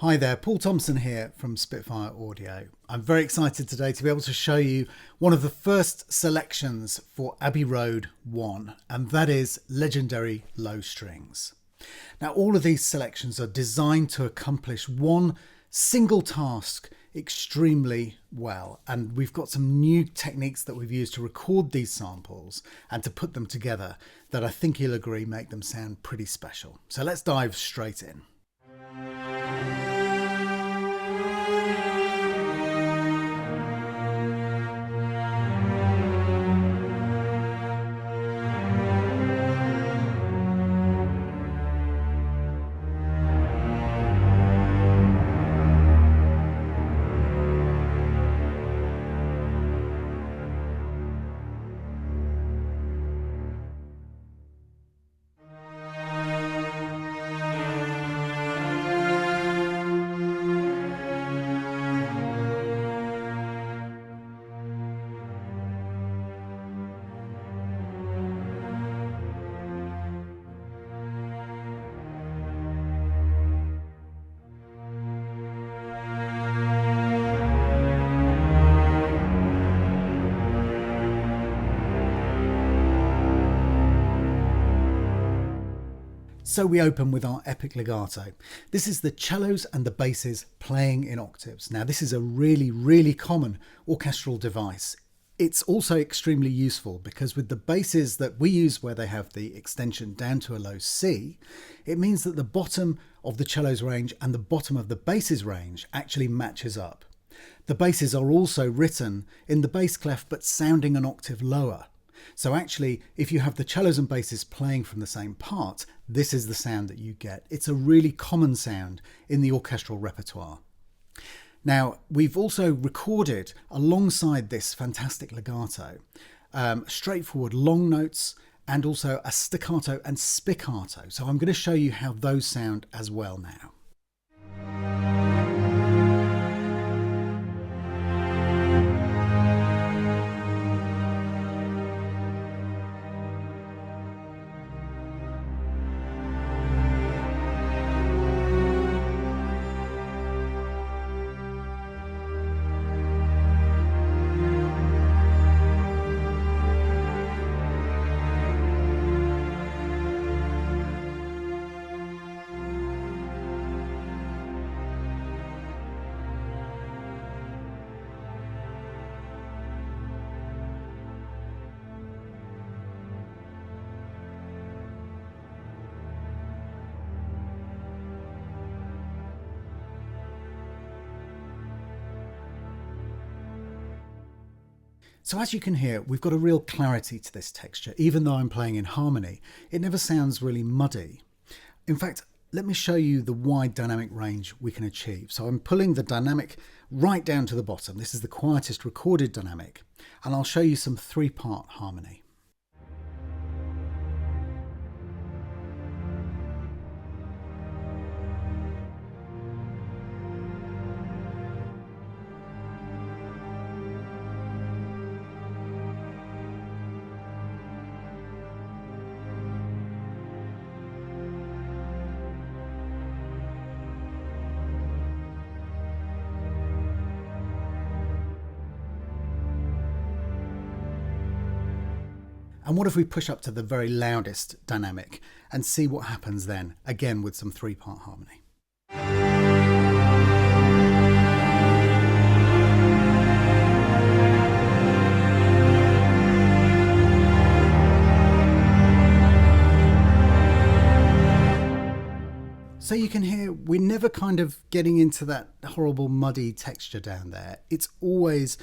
Hi there, Paul Thomson here from Spitfire Audio. I'm very excited today to be able to show you one of the first selections for Abbey Road One, and that is legendary low strings. Now, all of these selections are designed to accomplish one single task extremely well, and we've got some new techniques that we've used to record these samples and to put them together that I think you'll agree make them sound pretty special. So let's dive straight in. So we open with our epic legato. This is the cellos and the basses playing in octaves. Now this is a really common orchestral device. It's also extremely useful because with the basses that we use where they have the extension down to a low C, it means that the bottom of the cello's range and the bottom of the bass's range actually matches up. The basses are also written in the bass clef but sounding an octave lower. So actually, if you have the cellos and basses playing from the same part, this is the sound that you get. It's a really common sound in the orchestral repertoire. Now, we've also recorded alongside this fantastic legato, straightforward long notes and also a staccato and spiccato. So I'm going to show you how those sound as well now. So as you can hear, we've got a real clarity to this texture. Even though I'm playing in harmony, it never sounds really muddy. In fact, let me show you the wide dynamic range we can achieve. So I'm pulling the dynamic right down to the bottom. This is the quietest recorded dynamic, and I'll show you some three-part harmony. And what if we push up to the very loudest dynamic and see what happens then, again with some three-part harmony. So you can hear we're never kind of getting into that horrible muddy texture down there. It's always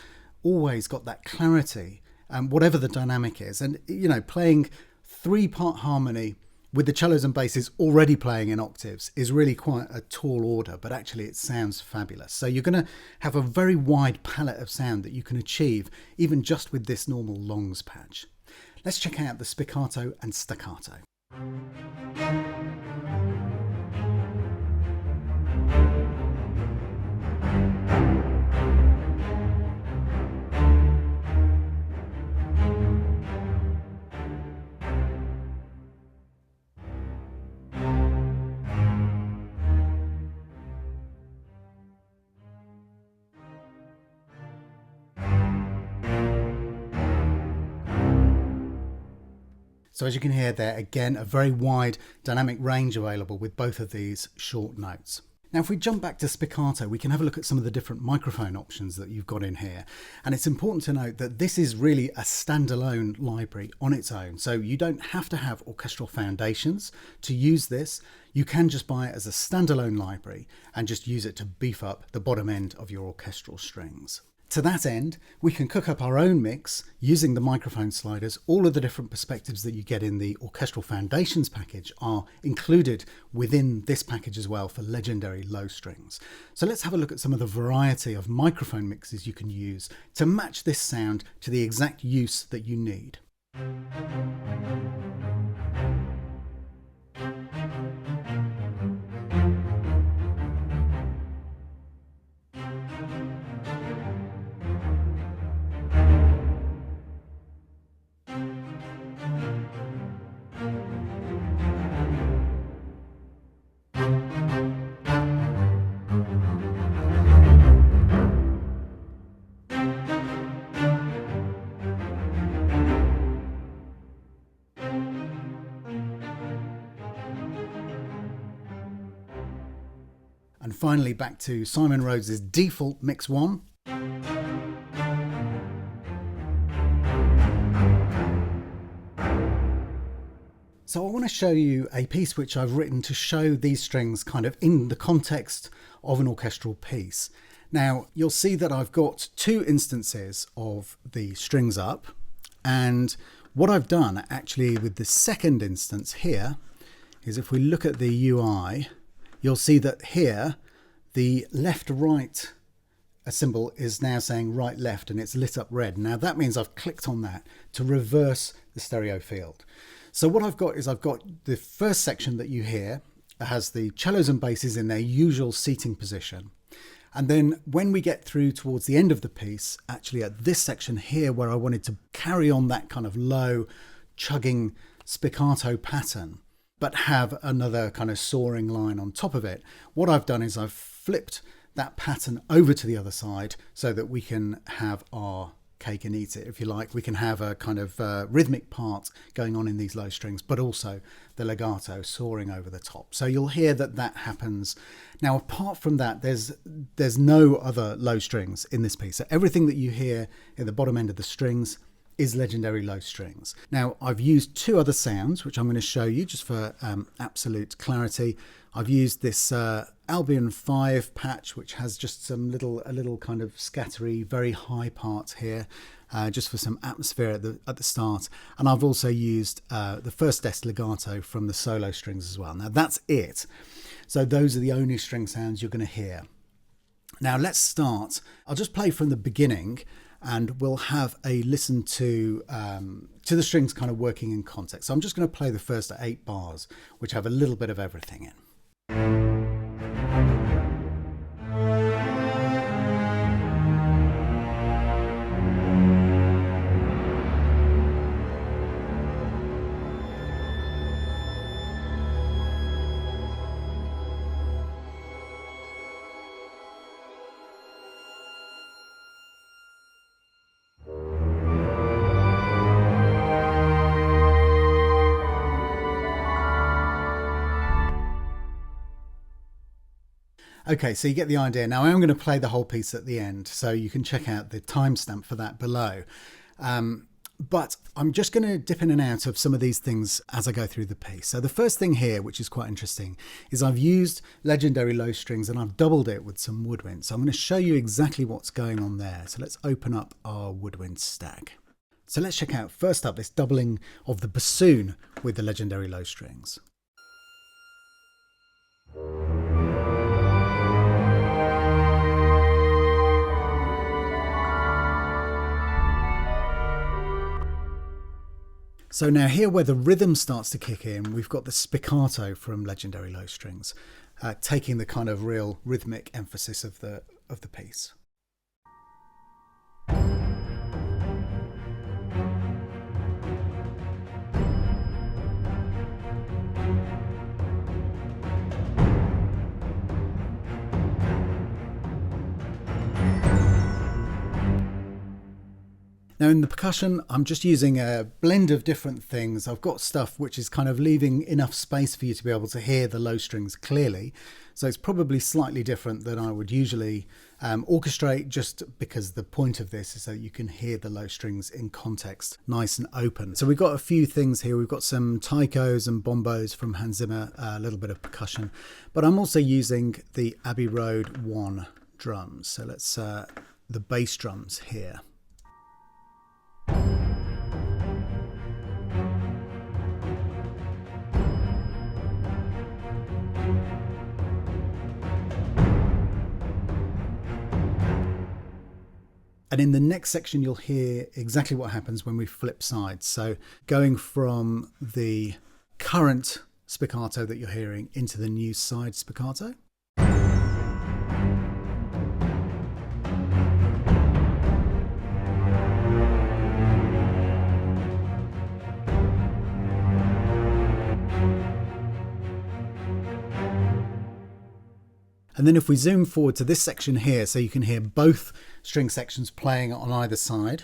got that clarity. Whatever the dynamic is, and you know, playing three-part harmony with the cellos and basses already playing in octaves is really quite a tall order, but actually it sounds fabulous. So you're going to have a very wide palette of sound that you can achieve even just with this normal longs patch. Let's check out the spiccato and staccato. So as you can hear there, again, a very wide dynamic range available with both of these short notes. Now, if we jump back to Spiccato, we can have a look at some of the different microphone options that you've got in here. And it's important to note that this is really a standalone library on its own. So you don't have to have orchestral foundations to use this. You can just buy it as a standalone library and just use it to beef up the bottom end of your orchestral strings. To that end, we can cook up our own mix using the microphone sliders. All of the different perspectives that you get in the Orchestral Foundations package are included within this package as well for legendary low strings. So let's have a look at some of the variety of microphone mixes you can use to match this sound to the exact use that you need. And finally, back to Simon Rhodes's default Mix 1. So I want to show you a piece which I've written to show these strings kind of in the context of an orchestral piece. Now, you'll see that I've got two instances of the strings up, and what I've done actually with the second instance here is if we look at the UI, you'll see that here the left-right symbol is now saying right-left and it's lit up red. Now that means I've clicked on that to reverse the stereo field. So what I've got is I've got the first section that you hear has the cellos and basses in their usual seating position. And then when we get through towards the end of the piece, actually at this section here where I wanted to carry on that kind of low chugging spiccato pattern, but have another kind of soaring line on top of it, what I've done is I've flipped that pattern over to the other side so that we can have our cake and eat it, if you like. We can have a kind of rhythmic part going on in these low strings, but also the legato soaring over the top. So you'll hear that that happens. Now, apart from that, there's no other low strings in this piece. So everything that you hear in the bottom end of the strings is legendary low strings. Now, I've used two other sounds, which I'm going to show you just for absolute clarity. I've used this Albion 5 patch, which has just a little kind of scattery, very high parts here, just for some atmosphere at the start. And I've also used the first desk legato from the solo strings as well. Now that's it. So those are the only string sounds you're going to hear. Now let's start. I'll just play from the beginning, and we'll have a listen to the strings kind of working in context. So I'm just going to play the first 8 bars, which have a little bit of everything in. Okay, so you get the idea. Now I'm going to play the whole piece at the end, so you can check out the timestamp for that below. But I'm just going to dip in and out of some of these things as I go through the piece. So the first thing here, which is quite interesting, is I've used legendary low strings and I've doubled it with some woodwind. So I'm going to show you exactly what's going on there. So let's open up our woodwind stack. So let's check out first up this doubling of the bassoon with the legendary low strings. So now here where the rhythm starts to kick in, we've got the spiccato from legendary low strings, taking the kind of real rhythmic emphasis of the piece. Now in the percussion, I'm just using a blend of different things. I've got stuff which is kind of leaving enough space for you to be able to hear the low strings clearly. So it's probably slightly different than I would usually orchestrate, just because the point of this is so you can hear the low strings in context, nice and open. So we've got a few things here. We've got some taikos and bombos from Hans Zimmer, a little bit of percussion, but I'm also using the Abbey Road One drums. So let's the bass drums here. And in the next section, you'll hear exactly what happens when we flip sides. So going from the current spiccato that you're hearing into the new side spiccato. And then if we zoom forward to this section here, so you can hear both string sections playing on either side.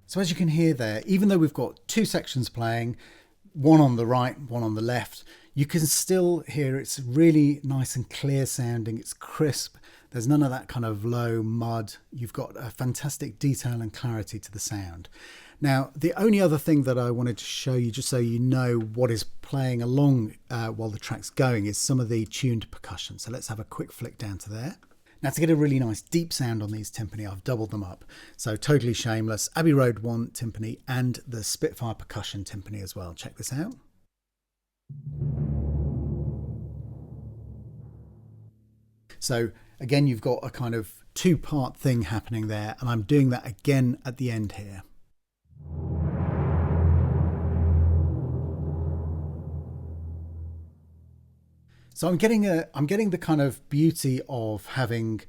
So as you can hear there, even though we've got two sections playing, one on the right, one on the left, you can still hear it's really nice and clear sounding. It's crisp. There's none of that kind of low mud. You've got a fantastic detail and clarity to the sound. Now, the only other thing that I wanted to show you, just so you know what is playing along while the track's going, is some of the tuned percussion. So let's have a quick flick down to there. Now, to get a really nice deep sound on these timpani, I've doubled them up. So totally shameless, Abbey Road One timpani and the Spitfire percussion timpani as well. Check this out. So again, you've got a kind of two-part thing happening there, and I'm doing that again at the end here. So I'm getting the kind of beauty of having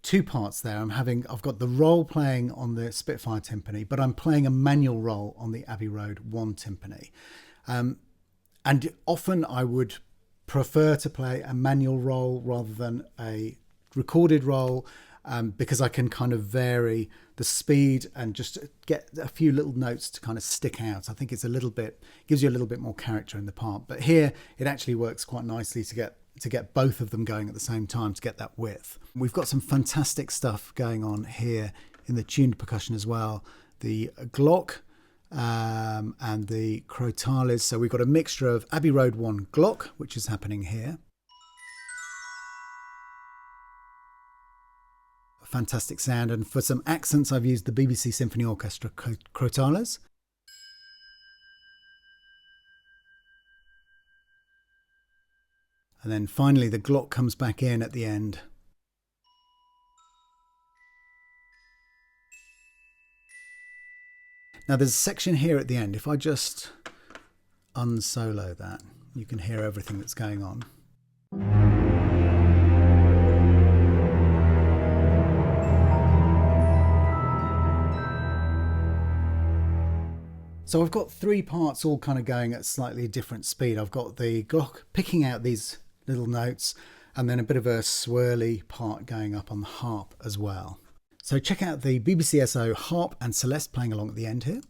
two parts there. I've got the roll playing on the Spitfire timpani, but I'm playing a manual roll on the Abbey Road One timpani. And often I would prefer to play a manual roll rather than a recorded roll, because I can kind of vary the speed and just get a few little notes to kind of stick out. I think it's gives you a little bit more character in the part. But here it actually works quite nicely to get both of them going at the same time, to get that width. We've got some fantastic stuff going on here in the tuned percussion as well. The Glock and the crotales. So we've got a mixture of Abbey Road One Glock, which is happening here. A fantastic sound. And for some accents, I've used the BBC Symphony Orchestra crotales. And then finally the Glock comes back in at the end. Now there's a section here at the end. If I just unsolo that, you can hear everything that's going on. So I've got three parts all kind of going at slightly different speed. I've got the Glock picking out these little notes, and then a bit of a swirly part going up on the harp as well. So check out the BBC SO harp and Celeste playing along at the end here.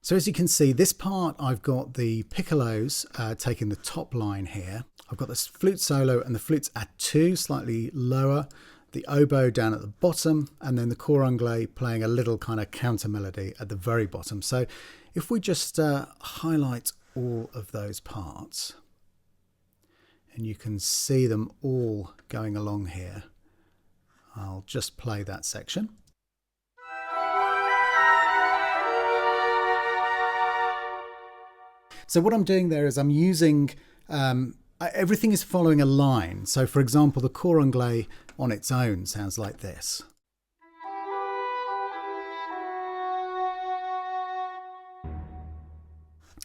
So as you can see, this part I've got the piccolos taking the top line here. I've got this flute solo and the flutes at 2, slightly lower, the oboe down at the bottom, and then the cor anglais playing a little kind of counter melody at the very bottom. So if we just highlight all of those parts, and you can see them all going along here, I'll just play that section. So what I'm doing there is I'm using, everything is following a line. So for example, the cor anglais on its own sounds like this.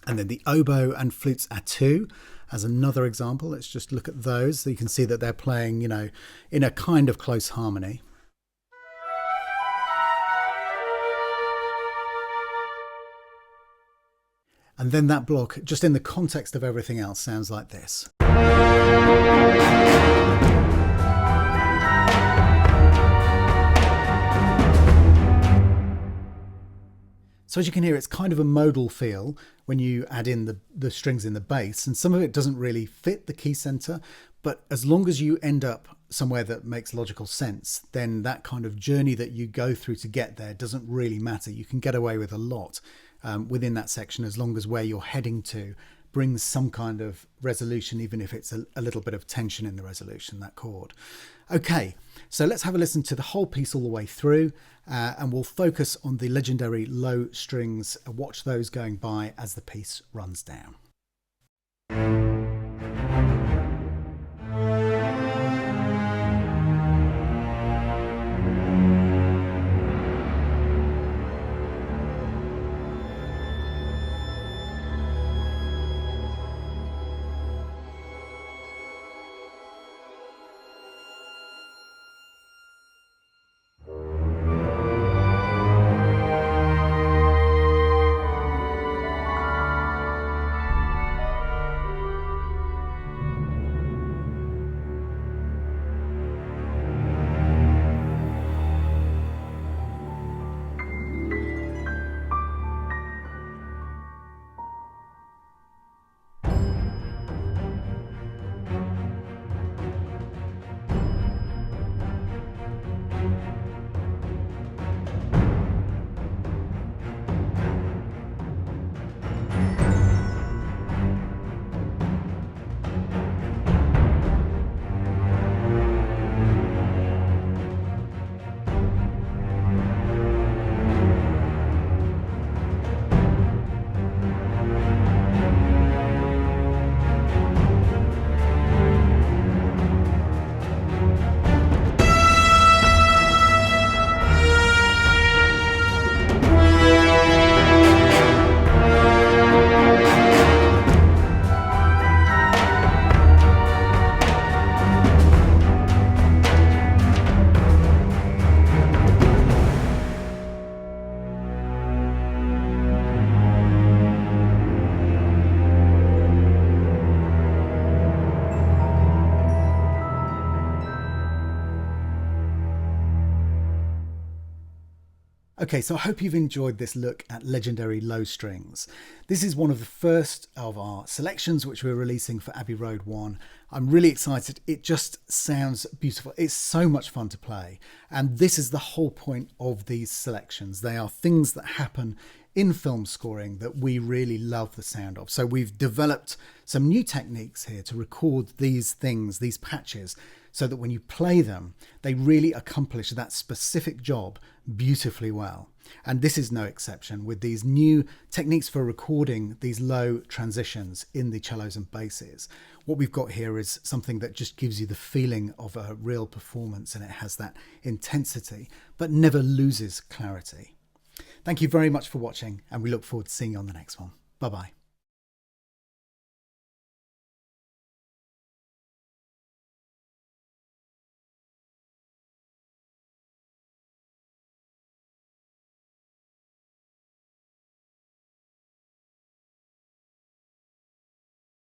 And then the oboe and flutes à two as another example. Let's just look at those. So you can see that they're playing, in a kind of close harmony. And then that block, just in the context of everything else, sounds like this. So as you can hear, it's kind of a modal feel when you add in the strings in the bass, and some of it doesn't really fit the key center, but as long as you end up somewhere that makes logical sense, then that kind of journey that you go through to get there doesn't really matter. You can get away with a lot within that section, as long as where you're heading to brings some kind of resolution, even if it's a little bit of tension in the resolution, that chord. Okay, so let's have a listen to the whole piece all the way through, and we'll focus on the legendary low strings, watch those going by as the piece runs down. Okay, so I hope you've enjoyed this look at legendary low strings. This is one of the first of our selections which we're releasing for Abbey Road One. I'm really excited. It just sounds beautiful. It's so much fun to play. And this is the whole point of these selections. They are things that happen in film scoring that we really love the sound of. So we've developed some new techniques here to record these things, these patches, so that when you play them, they really accomplish that specific job beautifully well. And this is no exception with these new techniques for recording these low transitions in the cellos and basses. What we've got here is something that just gives you the feeling of a real performance, and it has that intensity, but never loses clarity. Thank you very much for watching, and we look forward to seeing you on the next one. Bye-bye.